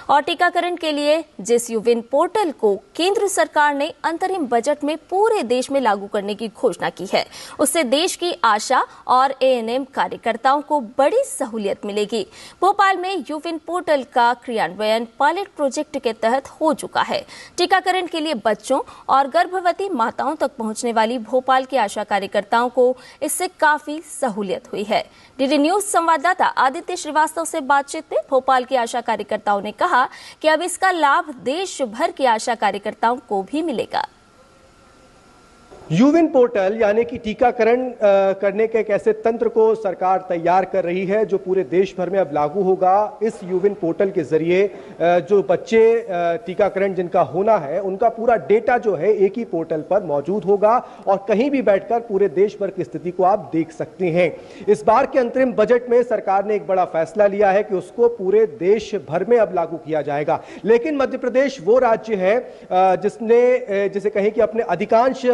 और टीकाकरण के लिए जिस यूविन पोर्टल को केंद्र सरकार ने अंतरिम बजट में पूरे देश में लागू करने की घोषणा की है, उससे देश की आशा और एएनएम कार्यकर्ताओं को बड़ी सहूलियत मिलेगी। भोपाल में यूविन पोर्टल का क्रियान्वयन पायलट प्रोजेक्ट के तहत हो चुका है। टीकाकरण के लिए बच्चों और गर्भवती माताओं तक पहुंचने वाली भोपाल की आशा कार्यकर्ताओं को इससे काफी सहूलियत हुई है। डीडी न्यूज संवाददाता आदित्य श्रीवास्तव से बातचीत में भोपाल की आशा कार्यकर्ताओं ने कहा कि अब इसका लाभ देश भर की आशा कार्यकर्ताओं को भी मिलेगा। यूविन पोर्टल यानी कि टीकाकरण करने के एक ऐसे तंत्र को सरकार तैयार कर रही है जो पूरे देश भर में अब लागू होगा। इस यूविन पोर्टल के जरिए जो बच्चे टीकाकरण जिनका होना है उनका पूरा डेटा जो है एक ही पोर्टल पर मौजूद होगा और कहीं भी बैठकर पूरे देश भर की स्थिति को आप देख सकते हैं। इस बार के अंतरिम बजट में सरकार ने एक बड़ा फैसला लिया है कि उसको पूरे देश भर में अब लागू किया जाएगा। लेकिन मध्य प्रदेश वो राज्य है जिसे कहें कि अपने अधिकांश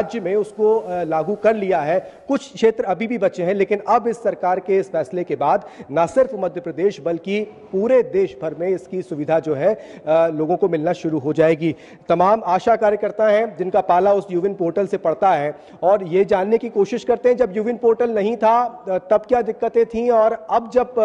राज्य में उसको लागू कर लिया है। कुछ क्षेत्र अभी भी बचे हैं, लेकिन अब इस सरकार के इस फैसले के बाद न सिर्फ मध्य प्रदेश बल्कि पूरे देश भर में इसकी सुविधा जो है लोगों को मिलना शुरू हो जाएगी। तमाम आशा कार्यकर्ता हैं जिनका पाला उस यूविन पोर्टल से पड़ता है और ये जानने की कोशिश करते हैं जब यूविन पोर्टल नहीं था तब क्या दिक्कतें थीं और अब जब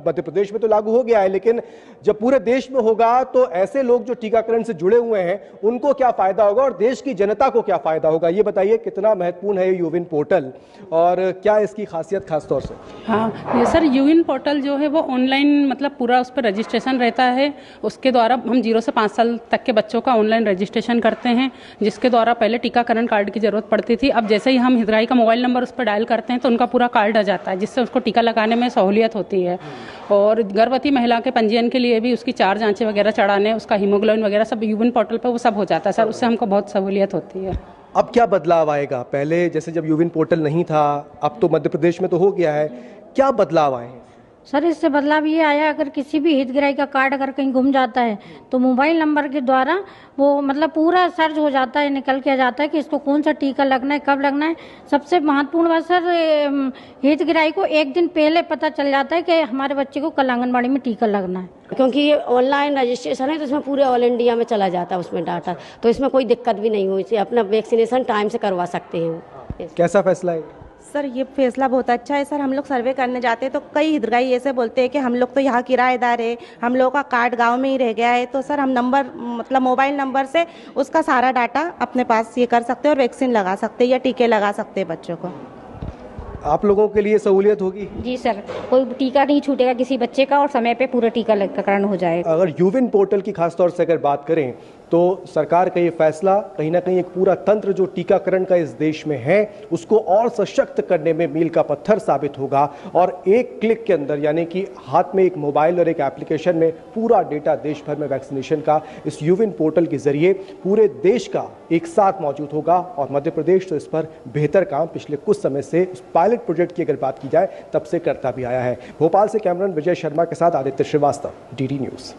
मध्य प्रदेश में तो लागू हो गया है, लेकिन जब पूरे देश में होगा तो ऐसे लोग जो टीकाकरण से जुड़े हुए हैं उनको क्या फायदा होगा और देश की जनता को क्या फायदा होगा, ये बताइए कितना महत्वपूर्ण है ये यूविन पोर्टल और क्या इसकी खासियत खास तौर से? हाँ सर, यूविन पोर्टल जो है वो ऑनलाइन मतलब पूरा उस पर रजिस्ट्रेशन रहता है। उसके द्वारा हम 0 से 5 साल तक के बच्चों का ऑनलाइन रजिस्ट्रेशन करते हैं, जिसके द्वारा पहले टीकाकरण कार्ड की जरूरत पड़ती थी। अब जैसे ही हम हितग्राही का मोबाइल नंबर उस पर डायल करते हैं तो उनका पूरा कार्ड आ जाता है, जिससे उसको टीका लगाने में सहूलियत होती है। और गर्भवती महिला के पंजीयन के लिए भी उसकी 4 जांचें वगैरह चढ़ाने, उसका हीमोग्लोबिन वगैरह सब यूविन पोर्टल पर वो सब हो जाता है सर। उससे हमको बहुत सहूलियत होती है। अब क्या बदलाव आएगा? पहले जैसे जब यूविन पोर्टल नहीं था, अब तो मध्य प्रदेश में तो हो गया है, क्या बदलाव आए हैं? सर इससे बदलाव ये आया, अगर किसी भी हितग्राही का कार्ड अगर कहीं गुम जाता है तो मोबाइल नंबर के द्वारा वो मतलब पूरा सर्च हो जाता है, निकल के आ जाता है कि इसको कौन सा टीका लगना है, कब लगना है। सबसे महत्वपूर्ण बात सर, हितग्राही को एक दिन पहले पता चल जाता है कि हमारे बच्चे को कल आंगनबाड़ी में टीका लगना है, क्योंकि ये ऑनलाइन रजिस्ट्रेशन है तो इसमें पूरे ऑल इंडिया में चला जाता है उसमें डाटा, तो इसमें कोई दिक्कत भी नहीं हुई। इसे अपना वैक्सीनेशन टाइम से करवा सकते हैं। कैसा फैसला है सर? ये फैसला बहुत अच्छा है सर। हम लोग सर्वे करने जाते हैं तो कई हितग्राही ऐसे बोलते हैं कि हम लोग तो यहाँ किराएदार है, हम लोगों का कार्ड गांव में ही रह गया है, तो सर हम नंबर मतलब मोबाइल नंबर से उसका सारा डाटा अपने पास ये कर सकते हैं और वैक्सीन लगा सकते हैं या टीके लगा सकते हैं बच्चों को। आप लोगों के लिए सहूलियत होगी? जी सर, कोई टीका नहीं छूटेगा किसी बच्चे का और समय पे पूरा टीकाकरण हो जाएगा। अगर यूविन पोर्टल की खासतौर से अगर बात करें तो सरकार का ये फैसला कहीं ना कहीं एक पूरा तंत्र जो टीकाकरण का इस देश में है उसको और सशक्त करने में मील का पत्थर साबित होगा और एक क्लिक के अंदर यानी कि हाथ में एक मोबाइल और एक एप्लीकेशन में पूरा डेटा देश भर में वैक्सीनेशन का इस यूविन पोर्टल के जरिए पूरे देश का एक साथ मौजूद होगा। और मध्य प्रदेश तो इस पर बेहतर काम पिछले कुछ समय से उस पायलट प्रोजेक्ट की अगर बात की जाए तब से करता भी आया है। भोपाल से कैमरामैन विजय शर्मा के साथ आदित्य श्रीवास्तव, डीडी न्यूज।